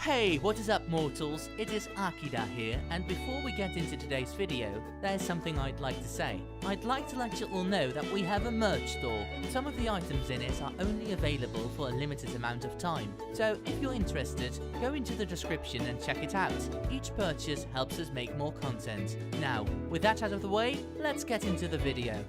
Hey, what is up mortals? It is Akida here, and before we get into today's video, there's something I'd like to say. I'd like to let you all know that we have a merch store. Some of the items in it are only available for a limited amount of time, so if you're interested, go into the description and check it out. Each purchase helps us make more content. Now, with that out of the way, let's get into the video.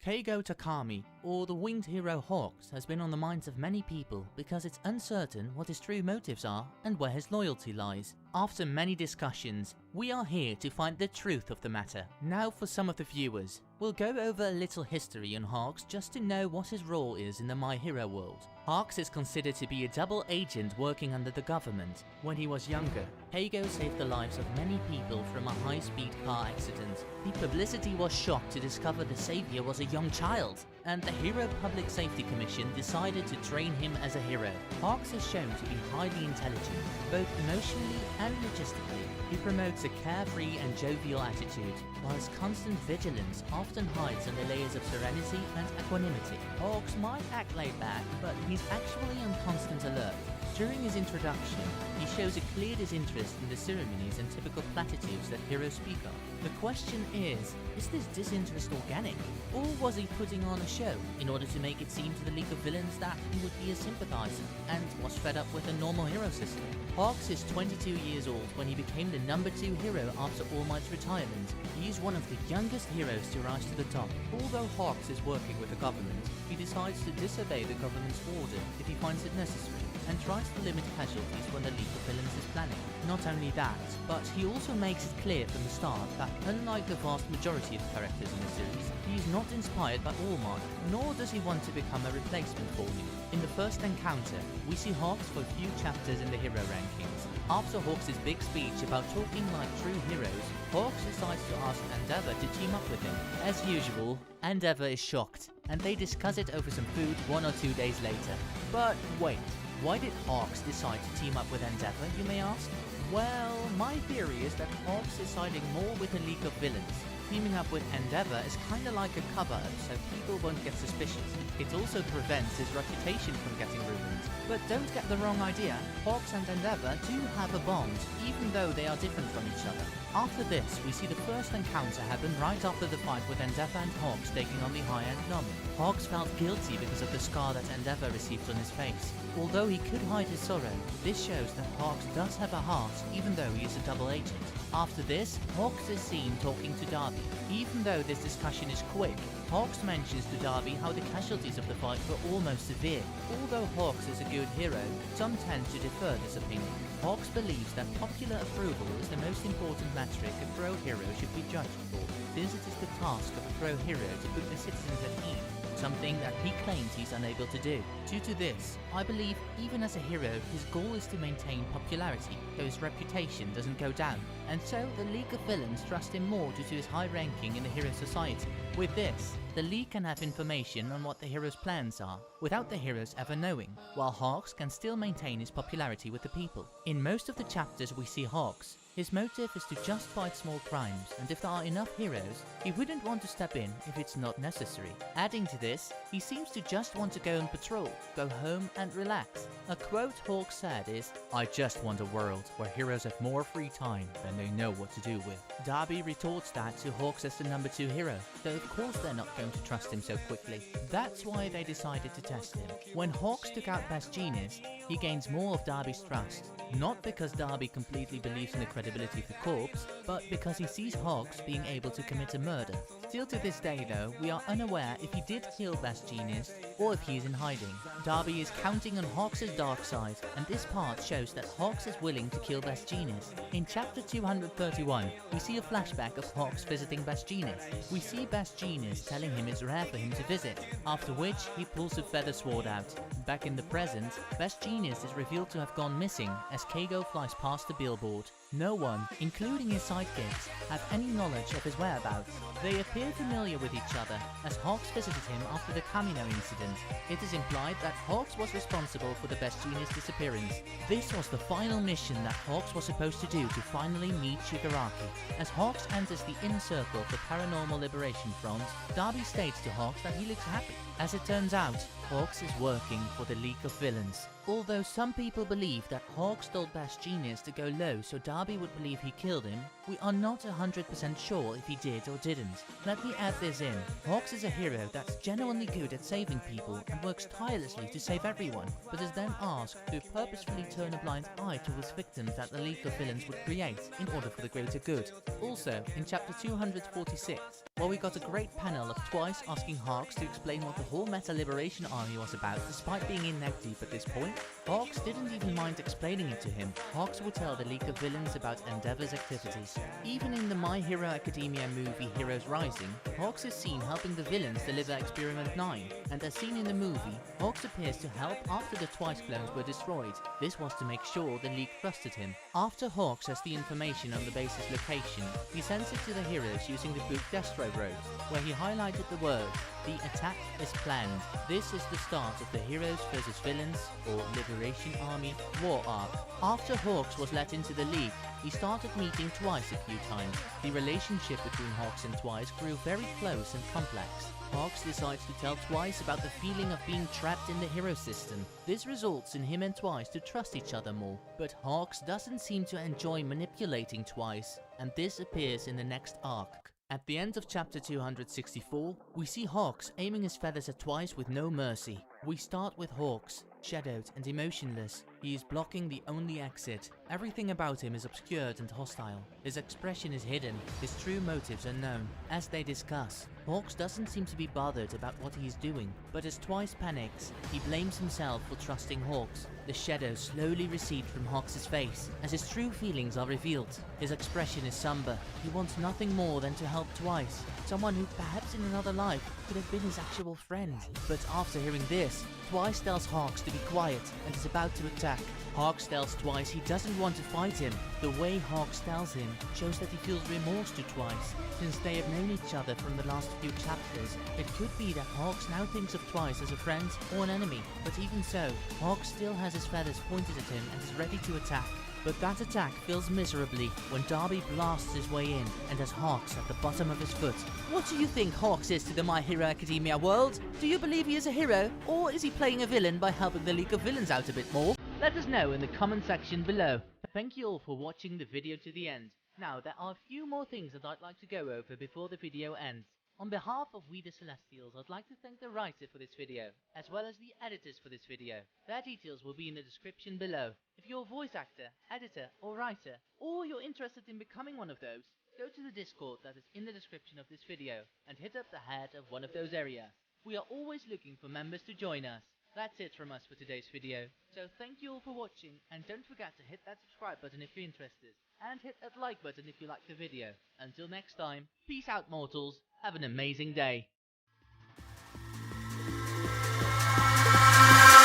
Keigo Takami, or the winged hero Hawks, has been on the minds of many people because it's uncertain what his true motives are and where his loyalty lies. After many discussions, we are here to find the truth of the matter. Now for some of the viewers, we'll go over a little history on Hawks just to know what his role is in the My Hero world. Hawks is considered to be a double agent working under the government. When he was younger, Keigo saved the lives of many people from a high-speed car accident. The publicity was shocked to discover the savior was a young child, and the Hero Public Safety Commission decided to train him as a hero. Hawks is shown to be highly intelligent, both emotionally and logistically. He promotes a carefree and jovial attitude, while his constant vigilance often hides under layers of serenity and equanimity. Hawks might act laid back, but he's actually on constant alert. During his introduction, he shows a clear disinterest in the ceremonies and typical platitudes that heroes speak of. The question is this disinterest organic? Or was he putting on a show in order to make it seem to the League of Villains that he would be a sympathizer and was fed up with a normal hero system? Hawks is 22 years old when he became the number 2 hero after All Might's retirement. He is one of the youngest heroes to rise to the top. Although Hawks is working with the government, he decides to disobey the government's order if he finds it necessary, and tries to limit casualties when the League of Villains is planning. Not only that, but he also makes it clear from the start that unlike the vast majority of characters in the series, he is not inspired by All Might, nor does he want to become a replacement for him. In the first encounter, we see Hawks for a few chapters in the hero rankings. After Hawks' big speech about talking like true heroes, Hawks decides to ask Endeavor to team up with him. As usual, Endeavor is shocked, and they discuss it over some food 1 or 2 days later. But wait, why did Hawks decide to team up with Endeavor, you may ask? Well, my theory is that Hawks is siding more with the League of Villains. Teaming up with Endeavor is kinda like a cover-up so people won't get suspicious. It also prevents his reputation from getting ruined. But don't get the wrong idea, Hawks and Endeavor do have a bond, even though they are different from each other. After this, we see the first encounter happen right after the fight with Endeavor and Hawks taking on the high-end Nami. Hawks felt guilty because of the scar that Endeavor received on his face. Although he could hide his sorrow, this shows that Hawks does have a heart, even though he is a double agent. After this, Hawks is seen talking to Darby. Even though this discussion is quick, Hawks mentions to Darby how the casualties of the fight were almost severe. Although Hawks is a good hero, some tend to defer this opinion. Hawks believes that popular approval is the most important metric a pro hero should be judged for, since it is the task of a pro hero to put the citizens at ease, something that he claims he's unable to do. Due to this, I believe even as a hero, his goal is to maintain popularity, though his reputation doesn't go down, and so the League of Villains trust him more due to his high ranking in the hero society. With this, the League can have information on what the hero's plans are, without the heroes ever knowing, while Hawks can still maintain his popularity with the people. In most of the chapters we see Hawks, his motive is to just fight small crimes, and if there are enough heroes, he wouldn't want to step in if it's not necessary. Adding to this, he seems to just want to go on patrol, go home and relax. A quote Hawks said is, "I just want a world where heroes have more free time than they know what to do with." Darby retorts that to Hawks as the number 2 hero, though of course they're not going to trust him so quickly. That's why they decided to test him. When Hawks took out Best Genius, he gains more of Darby's trust. Not because Darby completely believes in the credibility of the corpse, but because he sees Hawks being able to commit a murder. Still to this day though, we are unaware if he did kill Best Genius or if he is in hiding. Darby is counting on Hawks' dark side, and this part shows that Hawks is willing to kill Best Genius. In chapter 231, we see a flashback of Hawks visiting Best Genius. We see Best Genius telling him it's rare for him to visit, after which he pulls a feather sword out. Back in the present, Best Genius Genius is revealed to have gone missing as Kago flies past the billboard. No one, including his sidekicks, have any knowledge of his whereabouts. They appear familiar with each other, as Hawks visited him after the Kamino incident. It is implied that Hawks was responsible for the Best Genius disappearance. This was the final mission that Hawks was supposed to do to finally meet Shigaraki. As Hawks enters the inner circle of the Paranormal Liberation Front, Darby states to Hawks that he looks happy. As it turns out, Hawks is working for the League of Villains. Although some people believe that Hawks told Best Genius to go low so Darby would believe he killed him, we are not 100% sure if he did or didn't. Let me add this in. Hawks is a hero that's genuinely good at saving people and works tirelessly to save everyone, but is then asked to purposefully turn a blind eye towards victims that the League of Villains would create in order for the greater good. Also, in chapter 246, well, we got a great panel of Twice asking Hawks to explain what the whole Meta Liberation Army was about despite being in neck deep at this point. Hawks didn't even mind explaining it to him. Hawks would tell the League of Villains about Endeavor's activities. Even in the My Hero Academia movie Heroes Rising, Hawks is seen helping the villains deliver Experiment 9, and as seen in the movie, Hawks appears to help after the Twice clones were destroyed. This was to make sure the League trusted him. After Hawks has the information on the base's location, he sends it to the heroes using the book Destro wrote, where he highlighted the word, "The attack is planned." This is the start of the Heroes vs Villains, or Liberation Army, war arc. After Hawks was let into the League, he started meeting Twice a few times. The relationship between Hawks and Twice grew very close and complex. Hawks decides to tell Twice about the feeling of being trapped in the hero system. This results in him and Twice to trust each other more. But Hawks doesn't seem to enjoy manipulating Twice, and this appears in the next arc. At the end of chapter 264, we see Hawks aiming his feathers at Twice with no mercy. We start with Hawks, shadowed and emotionless. He is blocking the only exit. Everything about him is obscured and hostile. His expression is hidden, his true motives unknown. As they discuss, Hawks doesn't seem to be bothered about what he is doing, but as Twice panics, he blames himself for trusting Hawks. The shadows slowly recede from Hawks' face as his true feelings are revealed. His expression is somber. He wants nothing more than to help Twice, someone who perhaps in another life could have been his actual friend. But after hearing this, Twice tells Hawks to be quiet and is about to attack. Hawks tells Twice he doesn't want to fight him. The way Hawks tells him shows that he feels remorse to Twice. Since they have known each other from the last few chapters, it could be that Hawks now thinks of Twice as a friend or an enemy. But even so, Hawks still has his feathers pointed at him and is ready to attack. But that attack fails miserably when Darby blasts his way in and has Hawks at the bottom of his foot. What do you think Hawks is to the My Hero Academia world? Do you believe he is a hero, or is he playing a villain by helping the League of Villains out a bit more? Let us know in the comment section below. Thank you all for watching the video to the end. Now, there are a few more things that I'd like to go over before the video ends. On behalf of We the Celestials, I'd like to thank the writer for this video, as well as the editors for this video. Their details will be in the description below. If you're a voice actor, editor, or writer, or you're interested in becoming one of those, go to the Discord that is in the description of this video, and hit up the head of one of those areas. We are always looking for members to join us. That's it from us for today's video. So thank you all for watching, and don't forget to hit that subscribe button if you're interested, and hit that like button if you liked the video. Until next time, peace out mortals, have an amazing day.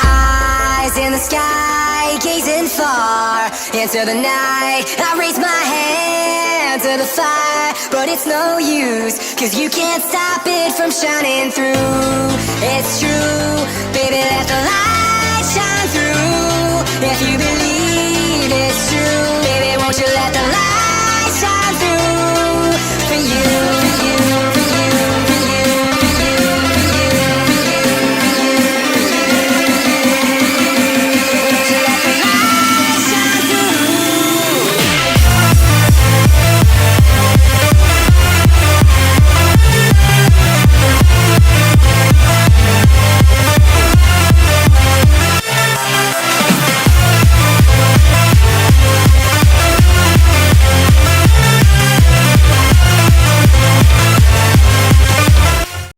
Eyes in the sky, gazing far into the night. I raise my hand to the fire, but it's no use, 'cause you can't stop it from shining through. It's true, baby, let the light shine through. If you believe